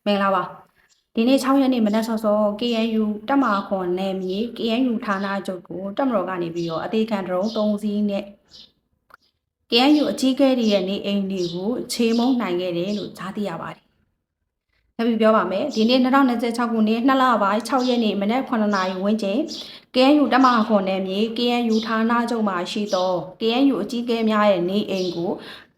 မင်္ဂလာပါဒီနေ့6ရက်နေ့မနက်စောစော KNU တပ်မခွန်နယ်မြေ KNU ဌာနချုပ်ကိုတပ်မတော်ကနေပြီးတော့အသေးခံဒရုန်း3စီးနဲ့ KNU အကြီးအကဲတွေရဲ့နေအိမ်တွေကိုခြေမုံနိုင်ခဲ့တယ်လို့ကြားသိရပါတယ်။နောက်ပြီးပြောပါမယ်ဒီနေ့2026ခုနှစ်2လပိုင်း6ရက်နေ့မနက်9နာရီဝန်းကျင် KNU တပ်မခွန်နယ်မြေ KNU ဌာနချုပ်မှာရှိသော KNU အကြီးအကဲများရဲ့နေအိမ်ကို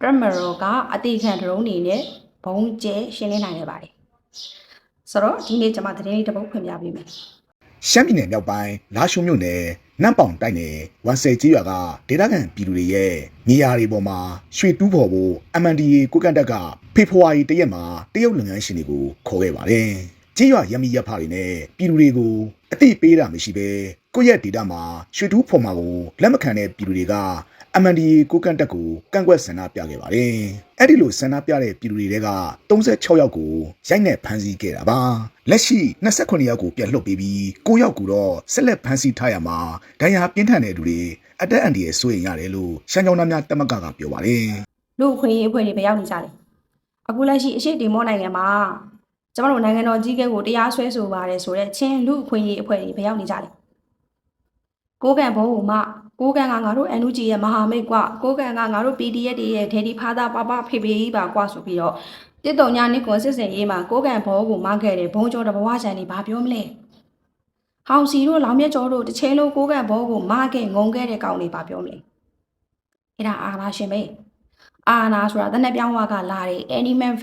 တပ်မတော်ကအသေးခံဒရုန်းတွေနဲ့ဘုံကျဲရှင်းလင်းနိုင်ခဲ့ပါတယ်ဆိုတော့ဒီနေ့ကျွန်မသတင်းလေးတစ်ပုဒ်ဖွင့်ပြပေးမယ်ရှမ်းပြည်နယ်မြောက်ပိုင်းလာရှုံမြို့နယ်နန့်ပေါင်တိုက်နယ်ဝန်ဆယ်ကြီးရွာကဒေသခံပြည်သူတွေရဲ့နေရာတွေပေါ်မှာရွှေတူးဖော်ဖို့ MNDAA ကိုကန့်တပ်ကဖေဖော်ဝါရီ1ရက်မှာတရုတ်လုပ်ငန်းရှင်တွေကိုခေါ်ခဲ့ပါတယ်။ကြီးရွာရမီရဖတွေနဲ့ပြည်သူတွေကိုအတိပေးတာမရှိဘဲကိုယ့်ရဲ့ဒေသမှာရွှေတူးဖော်မှာကိုလက်မခံတဲ့ပြည်သူတွေက MNDAA ကိုကန့်တပ်ကိုကန့်ကွက်ဆန္ဒပြခဲ့ပါတယ်။အဲ့ဒီလိုဆန္ဒပြတဲ့ပြည်သူတွေက36ယောက်ကိုရိုက်နှက်ဖမ်းဆီးခဲ့တာပါ။လက်ရှိ29ယောက်ကိုပြန်လွှတ်ပေးပြီး9ယောက်ကိုတော့ဆက်လက်ဖမ်းဆီးထားရမှာဒဏ်ရာပြင်းထန်တဲ့သူတွေအတက်အန်ဒီရဲ့စိုးရိမ်ရတယ်လို့ရှမ်းကြောင်းသားများတမကကပြောပါတယ်။လူခွင့်ရေးအဖွဲ့တွေဘယ်ရောက်နေကြလဲ။အခုလက်ရှိအရှိတီမောနိုင်ငံမှာကျမတို့နိုင်ငံတော်ကြီးကဲကိုတရားစွဲဆိုပါတယ်ဆိုတဲ့ချင်းလူခွင့်ရေးအဖွဲ့တွေဘယ်ရောက်နေကြလဲ။ကိုကန်ဘုံမှကိုကန်ကငါတို့ NUG ရဲ့မဟာမိတ်ကွာကိုကန်ကငါတို့ PDF တွေရဲ့ဒေဒီဖာသာပပဖေဖေကြီးပါကွာဆိုပြီးတော့တစ်တုံညာနှစ်ကွန်စစ်စင်ရေးမှာကိုကန်ဘောကိုမခဲ့တယ်ဘုံကျော်တဘဝချန်နေဘာပြောမလဲဟောင်စီတို့လောင်မြတ်ကျော်တို့တစ်ချိန်လုံးကိုကန်ဘောကိုမခဲ့ငုံခဲ့တဲ့ကောင်တွေဘာပြောမလဲအဲ့ဒါအာနာရှင်ပဲအာနာဆိုတာတနက်ပြောင်းဝါကလာတယ် Animal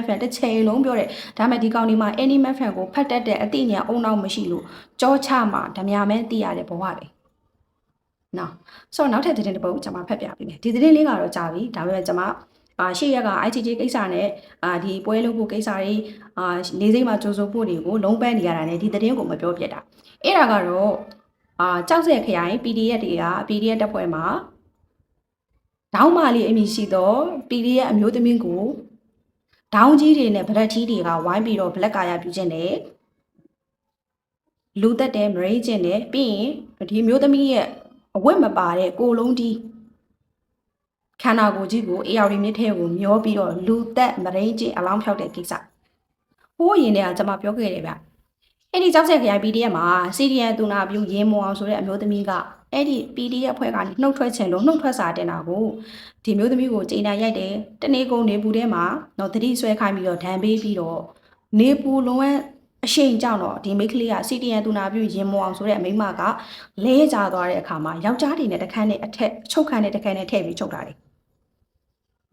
Fan တစ်ချိန်လုံးပြောတယ်ဒါမဲ့ဒီကောင်ဒီမှာ Animal Fan ကိုဖတ်တတ်တဲ့အသိဉာဏ်အုံနောက်မရှိလို့ကြောချမှာဓမြမဲသိရတဲ့ဘဝပဲနော်ဆိုတော့နောက်ထပ်သတင်းတစ်ပုဒ်ကျွန်မဖတ်ပြပေးမယ်ဒီသတင်းလေးကတော့ကြာပြီဒါပေမဲ့ကျွန်မရှေ့ရက်က ITJ ကိစ္စနဲ့ဒီပွဲလုပ်ဖို့ကိစ္စတွေနေစိမ့်မှာကြိုးစိုးဖို့တွေကိုလုံးပန်းနေရတာနဲ့ဒီသတင်းကိုမပြောပြတာအဲ့ဒါကတော့ကြောက်စက်ခရိုင် PDF တွေက PDF တပ်ဖွဲ့မှာဒေါင်းမာလေးအမည်ရှိသော PDF အမျိုးသမီးကိုဒေါင်းကြီးတွေနဲ့ဗရက်ကြီးတွေကဝိုင်းပြီးတော့ဘလက်ကာရပြုခြင်းနဲ့လူသက်တဲ့မရိကျင့်နဲ့ပြီးရင်ဒီမျိုးသမီးရဲ့အဝတ်မပါတဲ့ကိုလုံးတီးခန္ဓာကိုယ်ကြီးကိုအေယာရီမြစ်ထဲကိုမျောပြီးတော့လူသက်မရိကျင့်အလောင်းဖြောက်တဲ့ကိစ္စဟိုးရင်တွေကကျွန်မပြောခဲ့တယ်ဗျအဲ့ဒီကြောက်ဆက်ခရိုင် PDF မှာ CDN တူနာပြူရင်းမောအောင်ဆိုတဲ့အမျိုးသမီးကအဲ့ဒီ PDF အဖွဲ့ကနှုတ်ထွက်ချင်လို့နှုတ်ထွက်စာတင်တာကိုဒီမျိုးသမီးကိုချိန်နိုင်ရိုက်တယ်တနေ့ကုန်နေပူထဲမှာတော့တတိဆွဲခိုင်းပြီးတော့ဒဏ်ပေးပြီးတော့နေပူလုံးဝအရှိန်ကြောင့်တော့ဒီမိန်းကလေးက CDN တူနာပြူရင်မောအောင်ဆိုတဲ့အမိန်းမကလဲကျသွားတဲ့အခါမှာယောက်ျားတွေနဲ့တခန်းနဲ့အထက်ချုပ်ခန်းနဲ့တခန်းနဲ့ထည့်ပြီးချုပ်တာလေ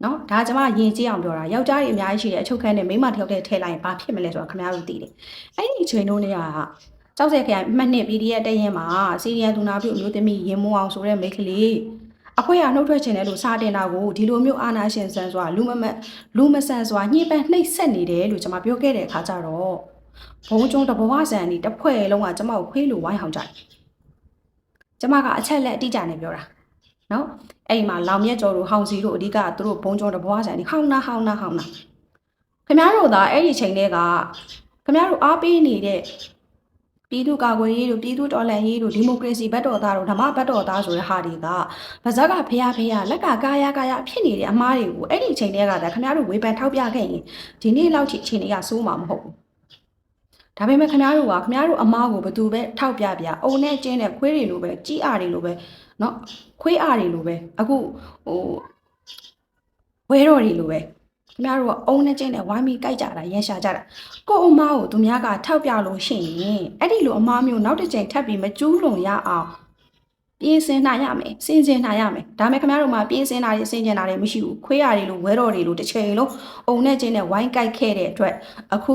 နော်ဒါကျွန်မယဉ်ကျေးအောင်ပြောတာယောက်ျားတွေအများကြီးရှိတယ်အချုပ်ခန်းနဲ့မိန်းမတစ်ယောက်တည်းထည့်လိုက်ရင်ဘာဖြစ်မလဲဆိုတာခင်ဗျားတို့သိတယ်အဲ့ဒီအချိန်တုန်းကကြောက်စက်ခရိုင်မှတ်နှစ် PDF တရင်မှာ CDN တူနာပြူအမျိုးသမီးရင်မောအောင်ဆိုတဲ့မိန်းကလေးအဖွဲ့ကနှုတ်ထွက်ချင်တယ်လို့စာတင်တာကိုဒီလိုမျိုးအာနာရှင်ဆန်စွာလူမဆန်စွာညှိပန်းနှိပ်စက်နေတယ်လို့ကျွန်မပြောခဲ့တဲ့အခါကျတော့ဘုံကျုံတဘဝဆန်ဒီတစ်ဖွဲ့လုံးကကျွန်မကိုခွေးလိုဝိုင်းအောင်ကြတယ်ကျွန်မကအချက်လက်အတိအကျနဲ့ပြောတာနော်အဲ့ဒီမှာလောင်မြတ်ကျော်တို့ဟောင်စီတို့အဓိကသူတို့ဘုံကျုံတဘဝဆန်ဒီဟောင်းနာခင်ဗျားတို့သာအဲ့ဒီချိန်တွေကခင်ဗျားတို့အားပေးနေတဲ့ပြည်သူ့ကာကွယ်ရေးတို့ပြည်သူ့တော်လှန်ရေးတို့ဒီမိုကရေစီဘက်တော်သားတို့ဓမ္မဘက်တော်သားဆိုတဲ့ဟာတွေကဗဇက်ကဖျားလက်ကကာယဖြစ်နေတဲ့အမားတွေကိုအဲ့ဒီအချိန်တွေကခင်ဗျားတို့ဝေဖန်ထောက်ပြခဲ့ရင်ဒီနေ့လောက်ထိအချိန်တွေကစိုးမှာမဟုတ်ဘူးဒါပေမဲ့ခင်ဗျားတို့ကခင်ဗျားတို့အမားကိုဘယ်သူပဲထောက်ပြအုံနဲ့ကျင်းတဲ့ခွေးတွေလိုပဲကြီးအားတွေလိုပဲเนาะခွေးအားတွေလိုပဲအခုဝဲတော်တွေလိုပဲခင်ဗျားတို့ကအုံနဲ့ကျင်းတဲ့ဝိုင်းပြီးကြိုက်ကြတာရန်ရှာကြတာကို့အမားကိုသူများကထောက်ပြလို့ရှိရင်အဲ့ဒီလိုအမားမျိုးနောက်တစ်ချိန်ထပ်ပြီးမကျူးလွန်ရအောင်ပြင်ဆင်နိုင်ရမယ်စင်စင်နိုင်ရမယ်ဒါမဲ့ခင်ဗျားတို့မှာပြင်ဆင်တာတွေစင်ကြင်တာတွေမရှိဘူးခွေးအားတွေလိုဝဲတော်တွေလိုတစ်ချိန်လုံးအုံနဲ့ကျင်းတဲ့ဝိုင်းကြိုက်ခဲ့တဲ့အတွက်အခု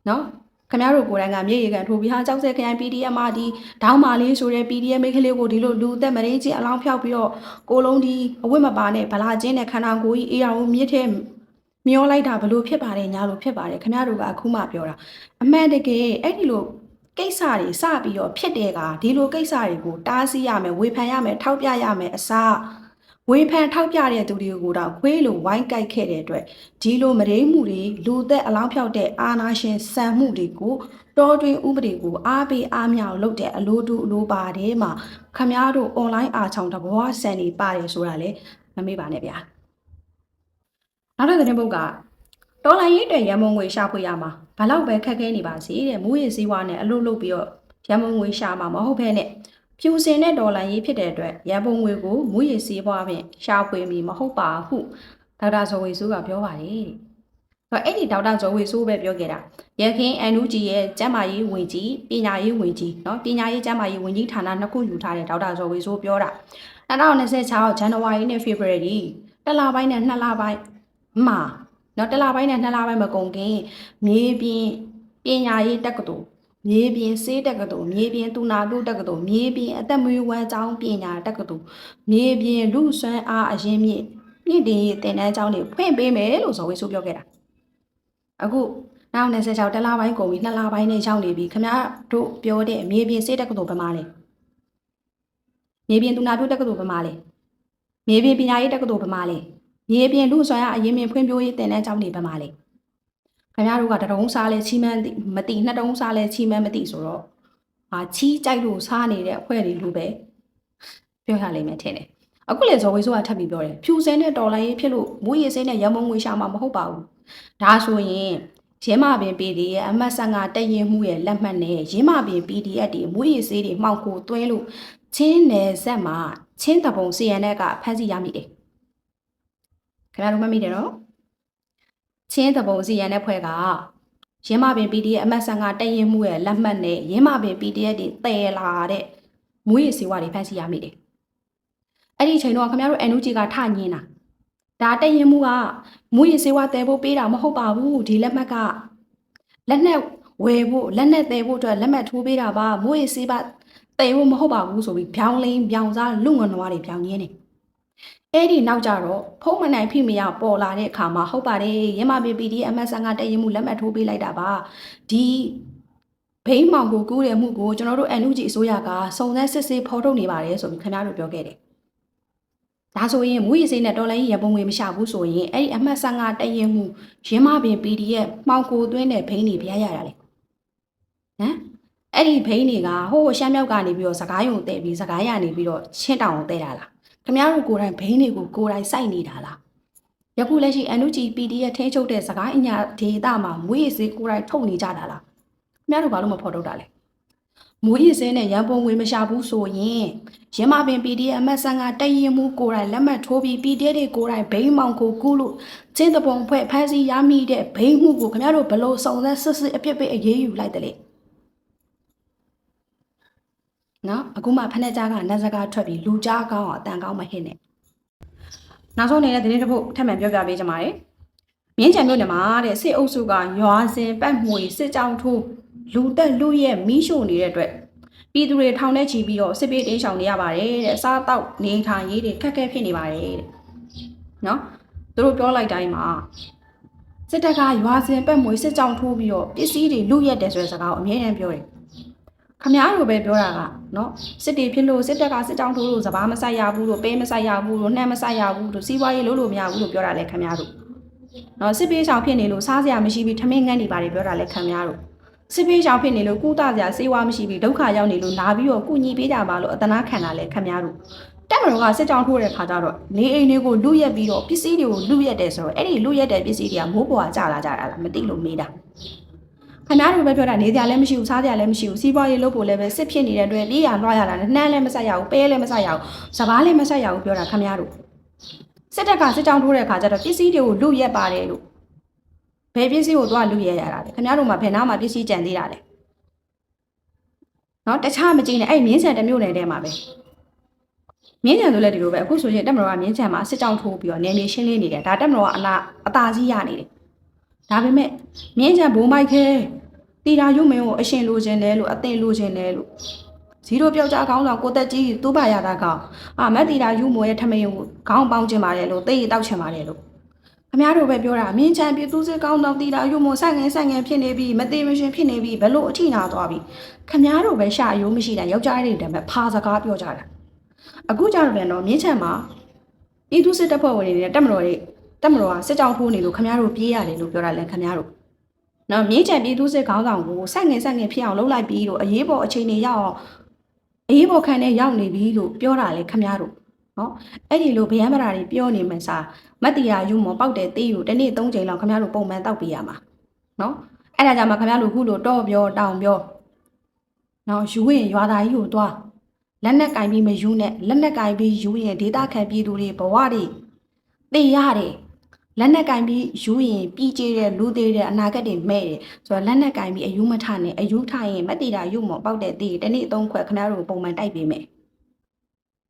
နော်ခင်ဗျားတို့ကိုယ်တိုင်ကမြေရီကန်ထိုးပြီးဟာကြောက်စဲခရိုင် PDF မှာဒီဒေါင်းမာလေးဆိုတဲ့ PDF မိန်းကလေးကိုဒီလိုလူသက်မရင်းချင်းအလောင်းဖြောက်ပြီးတော့ကိုလုံးဒီအဝတ်မပါနဲ့ဗလာချင်းနဲ့ခန္ဓာကိုယ်ကြီးအေးအောင်မြစ်ထဲမျောလိုက်တာဘလို့ဖြစ်ပါတယ်ညာလို့ဖြစ်ပါတယ်ခင်ဗျားတို့ကအခုမှပြောတာအမှန်တကယ်အဲ့ဒီလိုကိစ္စတွေစပြီးတော့ဖြစ်တဲ့ကဒီလိုကိစ္စတွေကိုတားဆီးရမယ်ဝေဖန်ရမယ်ထောက်ပြရမယ်အစားဝေဖန်ထောက်ပြတဲ့သူတွေကိုတော့ခွေးလိုဝိုင်းကြိုက်ခဲ့တဲ့အတွက်ဒီလိုမရိမှုတွေလူသက်အလောင်းဖြောက်တဲ့အာနာရှင်စံမှုတွေကိုတောတွင်းဥပဒေကိုအားပေးအားမြောက်လုပ်တဲ့အလိုတူအလိုပါတယ်မှာခမားတို့ online အားချောင်းတဘဝစံနေပါတယ်ဆိုတာလေမမေ့ပါနဲ့ဗျာနောက်တဲ့သတင်းပုတ်က တော်လိုင်းရေးတဲ့ရန်မုံငွေရှာဖွေရမှာဘာလို့ပဲခက်ခဲနေပါစေတဲ့မူရည်စည်းဝါနဲ့အလုပ်လုပ်ပြီးတော့ရန်မုံငွေရှာမှာမဟုတ်ဘဲနဲ့ဖြူစင်တဲ့ဒေါ်လာရေးဖြစ်တဲ့အတွက်ရန်ပုံငွေကိုမူရည်စည်းဝါဖြင့်ရှာဖွေမိမဟုတ်ပါဟုဒေါက်တာဇော်ဝေစိုးကပြောပါတယ်တဲ့။အဲ့ဒီဒေါက်တာဇော်ဝေစိုးပဲပြောခဲ့တာရခင်အန်နူဂျီရဲ့ကျန်းမာရေးဝန်ကြီးပညာရေးဝန်ကြီးနော်ပညာရေးကျန်းမာရေးဝန်ကြီးဌာနနှစ်ခုယူထားတဲ့ဒေါက်တာဇော်ဝေစိုးပြောတာ2026ဇန်နဝါရီနဲ့ဖေဖော်ဝါရီတစ်လပိုင်းနဲ့နှစ်လပိုင်းမှာနော်တစ်လပိုင်းနဲ့နှစ်လပိုင်းမကုန်ခင်မြေပြင်ပညာရေးတက္ကသိုလ်မြေပြင်စေးတက္ကသိုလ်မြေပြင်တူနာတို့တက္ကသိုလ်မြေပြင်အသက်မွေးဝမ်းကျောင်းပညာတက္ကသိုလ်မြေပြင်လူစွမ်းအားအရင်းမြစ်မြင့်တင်ရေးသင်တန်းကျောင်းတွေဖွင့်ပေးမယ်လို့ဇော်ဝေဆိုပြောခဲ့တာအခုနောက်26တစ်လပိုင်းကုန်ပြီ2လပိုင်းနဲ့ရောက်နေပြီခင်ဗျားတို့ပြောတဲ့မြေပြင်စေးတက္ကသိုလ်ဘယ်မှာလဲမြေပြင်တူနာတို့တက္ကသိုလ်ဘယ်မှာလဲမြေပြင်ပညာရေးတက္ကသိုလ်ဘယ်မှာလဲမြေပြင်လူစွမ်းအားအရင်းမြစ်ဖွံ့ဖြိုးရေးသင်တန်းကျောင်းတွေဘယ်မှာလဲခင်ဗျားတို့ကတရုံးစားလဲချီးမန်းမသိနှစ်တုံးစားလဲချီးမန်းမသိဆိုတော့ချီးကြိုက်လို့စားနေတဲ့အဖွဲ့တွေလိုပဲပြောရလိမ့်မယ်ထင်တယ်အခုလေဇော်ဝေဆိုကထပ်ပြီးပြောတယ်ဖြူစင်းတဲ့တော်လိုင်းရေးဖြစ်လို့မူရည်စင်းနဲ့ရမုံငွေရှာမှာမဟုတ်ပါဘူးဒါဆိုရင်ရင်းမပင် PD ရဲ့အမှတ်ဆန်ကတည်ရင်မှုရဲ့လက်မှတ်နဲ့ရင်းမပင် PDF တွေမူရည်စေးတွေမှောက်ကိုသွင်းလို့ချင်းနယ်ဆက်မှာချင်းတပုံ CNN ကဖမ်းဆီးရမိတယ်ခင်ဗျားတို့မှတ်မိတယ်နော်ချင်းတပုံ CNN ဖွဲ့ကရင်းမပင် PDF အမှတ်ဆန်ကတည်ရင်မှုရဲ့လက်မှတ်နဲ့ရင်းမပင် PDF တွေတည်လာတဲ့မူရည်စေးဝါတွေဖမ်းဆီးရမိတယ်အဲ့ဒီအချိန်တော့ခင်ဗျားတို့ NUG ကထညင်းတာဒါတည်ရင်မှုကမူရည်စေးဝါတည်ဖို့ပေးတာမဟုတ်ပါဘူးဒီလက်မှတ်ကလက်နဲ့ဝယ်ဖို့လက်နဲ့တည်ဖို့အတွက်လက်မှတ်ထိုးပေးတာပါမူရည်စေးပါတည်ဖို့မဟုတ်ပါဘူးဆိုပြီးပြောင်းလင်းပြောင်းစားလူငွနွားတွေပြောင်းရင်းနေအဲ့ဒီနောက်ကြတော့ဖုံးမနိုင်ဖိမရပေါ်လာတဲ့အခါမှာဟုတ်ပါတယ်ရမပီ PD အမတ်ဆန်ကတည်ရင်မှုလက်မှတ်ထိုးပေးလိုက်တာပါဒီဘိန်းမောင်ကိုကူးတဲ့မှုကိုကျွန်တော်တို့ NUG အစိုးရကစုံစမ်းစစ်ဆေးဖော်ထုတ်နေပါတယ်ဆိုပြီးခင်ဗျားတို့ပြောခဲ့တယ်ဒါဆိုရင်မူရည်စိတ်နဲ့တော်လိုင်းရပုံငွေမရှာဘူးဆိုရင်အဲ့ဒီအမှတ်ဆန်ကတည်ရင်မှုရင်းမပင် PDF မှောင်ကိုသွင်းတဲ့ဘိန်းတွေပြရရတာလေဟမ်အဲ့ဒီဘိန်းတွေကဟိုးရှမ်းမြောက်ကနေပြီးတော့စကိုင်းုံတဲ့ပြီးစကိုင်းရနေပြီးတော့ချင်းတောင်တဲ့တာလားခင်ဗျားတို့ကိုယ်တိုင်ဘိန်းတွေကိုကိုယ်တိုင်စိုက်နေတာလားယခုလက်ရှိ NUG PDF ထိန်းချုပ်တဲ့စကိုင်းအညာဒေသမှာမူရည်စိတ်ကိုယ်တိုင်ထုတ်နေကြတာလားခင်ဗျားတို့ဘာလို့မဖော်ထုတ်တာလဲမူရည်စင်းနဲ့ရန်ပုံငွေမရှာဘူးဆိုရင်ရင်းမပင် PDF အမတ်ဆန်ကတည်ရင်မှုကိုယ်တိုင်လက်မှတ်ထိုးပြီး PDF တွေကိုယ်တိုင်ဘိန်းမောင်ကိုကူးလို့ချင်းတပုံဖွဲ့ဖမ်းဆီးရမိတဲ့ဘိန်းမှုကိုခင်ဗျားတို့ဘလို့စုံစမ်းစစ်စစ်အပြစ်ပေးအရေးယူလိုက်တယ်လေနော်အခုမှဖက်နှက်ကြားကနတ်စကားထွက်ပြီးလူကြားကောင်းအောင်အတန်ကောင်းမဟစ်နဲ့နောက်ဆုံးနေတဲ့သတင်းတစ်ပုဒ်ထပ်မံပြောပြပေးကြပါမယ်မြင်းချံမြို့နယ်မှာတဲ့စစ်အုပ်စုကရွာစဉ်ပတ်မှွေစစ်ကြောင်းထိုးလူတက်လူရဲ့မီးရှို့နေတဲ့အတွက်ပြည်သူတွေထောင်ထဲချီပြီးတော့စစ်ပေးတင်းရှောင်နေရပါတယ်တဲ့အစားတောက်နေထိုင်ရေးတွေခက်ခဲဖြစ်နေပါတယ်တဲ့နော်သူတို့ပြောလိုက်တိုင်းမှာစစ်တပ်ကရွာစဉ်ပတ်မှွေစစ်ကြောင်းထိုးပြီးတော့ပစ္စည်းတွေလူရက်တယ်ဆိုတဲ့စကားကိုအမြဲတမ်းပြောတယ်ခမည်းတော်ပဲပြောတာကနော်စစ်တီဖြစ်လို့စစ်တပ်ကစစ်ကြောင်းထိုးလို့စဘာမဆိုင်ရဘူးလို့ပဲမဆိုင်ရဘူးလို့နှမ်းမဆိုင်ရဘူးလို့စီးပွားရေးလုပ်လို့မရဘူးလို့ပြောတာလေခမည်းတော်နော်စစ်ပေးဆောင်ဖြစ်နေလို့စားစရာမရှိပြီးထမင်းငန်းနေပါတယ်ပြောတာလေခမည်းတော်စစ်ပေးဆောင်ဖြစ်နေလို့ကုသစရာစေဝါမရှိပြီးဒုက္ခရောက်နေလို့လာပြီးတော့ကုညီပေးကြပါလို့အတနာခံတာလေခမည်းတော်တက်မတော်ကစစ်ကြောင်းထိုးတဲ့ခါကျတော့နေအိမ်တွေကိုလူရက်ပြီးတော့ပစ္စည်းတွေကိုလူရက်တယ်ဆိုတော့အဲ့ဒီလူရက်တဲ့ပစ္စည်းတွေကမိုးပေါ်ကကျလာကြတာလားမသိလို့မေးတာခဏတို့ပဲပြောတာနေကြလည်းမရှိဘူးစားကြလည်းမရှိဘူးစီးပွားရေးလုပ်ဖို့လည်းပဲစစ်ဖြစ်နေတဲ့အတွက်လေးရလွှားရတာနဲ့နှမ်းလည်းမဆက်ရဘူးပဲလည်းမဆက်ရဘူးစပားလည်းမဆက်ရဘူးပြောတာခမရတို့စစ်တပ်ကစစ်ကြောင်းထိုးတဲ့ခါကျတော့ပစ္စည်းတွေကိုလူရက်ပါတယ်လို့ဘယ်ပစ္စည်းကိုသွားလူရက်ရတာလဲခမရတို့မှာဘယ်နားမှာပစ္စည်းကြံသေးတာလဲနော်တခြားမကြည့်နဲ့အဲ့မြင်းဆန်တစ်မျိုးနယ်ထဲမှာပဲမြင်းဆန်ဆိုလည်းဒီလိုပဲအခုဆိုရင်တက်မတော်ကမြင်းဆန်မှာစစ်ကြောင်းထိုးပြီးတော့နယ်မြေရှင်းလင်းနေတယ်ဒါတက်မတော်ကအသာကြီးရနေတယ်ဒါပေမဲ့မြင်းချံဘုံမိုက်ခဲတီတာရုံမင်းကိုအရှင်လိုချင်တယ်လို့အသင်လိုချင်တယ်လို့ဇီရိုပြောက်ကြားကောင်းဆောင်ကိုတက်ကြီးသူ့ဘာရတာကောင်မက်တီတာရုံမိုရဲ့ထမင်းကိုခေါင်းပေါင်းချင်ပါတယ်လို့သိရတောက်ချင်ပါတယ်လို့ခမရတို့ပဲပြောတာမြင်းချံပြည်သူစစ်ကောင်းဆောင်တီတာရုံမိုဆိုင်ငယ်ဖြစ်နေပြီမသိမရှင်ဖြစ်နေပြီဘလို့အထိနာသွားပြီခမရတို့ပဲရှာရိုးမရှိတာယောက်ျားတွေတည်းပဲဖာစကားပြောကြတာအခုကြတော့ပြန်တော့မြင်းချံမှာပြည်သူစစ်တပ်ဖွဲ့ဝင်တွေနဲ့တက်မတော်ကစစ်ကြောင်းထိုးနေလို့ခမရတို့ပြေးရတယ်လို့ပြောတာလဲခမရတို့နော်မြင်းချံပြည်သူစစ်ခေါင်းဆောင်ကိုဆက်ငယ်ဖြစ်အောင်လုပ်လိုက်ပြီးတော့အရေးပေါ်အခြေအနေရောက်အောင်အရေးပေါ်ခံနဲ့ရောက်နေပြီလို့ပြောတာလဲခမရတို့ နော်အဲ့ဒီလိုဗျမ်းမရာတွေပြောနေမှစားမတ်တီယာယူမောပေါက်တဲ့တေးကိုတစ်နေ့3ချိန်လောက်ခင်ဗျားတို့ပုံမှန်တောက်ပေးရမှာနော်အဲ့ဒါကြောင့်မှခင်ဗျားတို့ခုလိုတော့ပြောတောင်ပြောနော်ယူရင်ရွာသားကြီးကိုသွားလက်နဲ့ကင်ပြီးမယူနဲ့လက်နဲ့ကင်ပြီးယူရင်ဒေတာခံပြည်သူတွေဘဝတွေသိရတယ်လက်နဲ့ကင်ပြီးယူရင်ပြီးကျတဲ့လူသေးတဲ့အနာဂတ်တွေမဲ့တယ်ဆိုတော့လက်နဲ့ကင်ပြီးအယူမထနဲ့အယူထရင်မတ်တီယာယူမောပေါက်တဲ့တေးတစ်နေ့3ခွက်ခင်ဗျားတို့ပုံမှန်တိုက်ပေးမယ်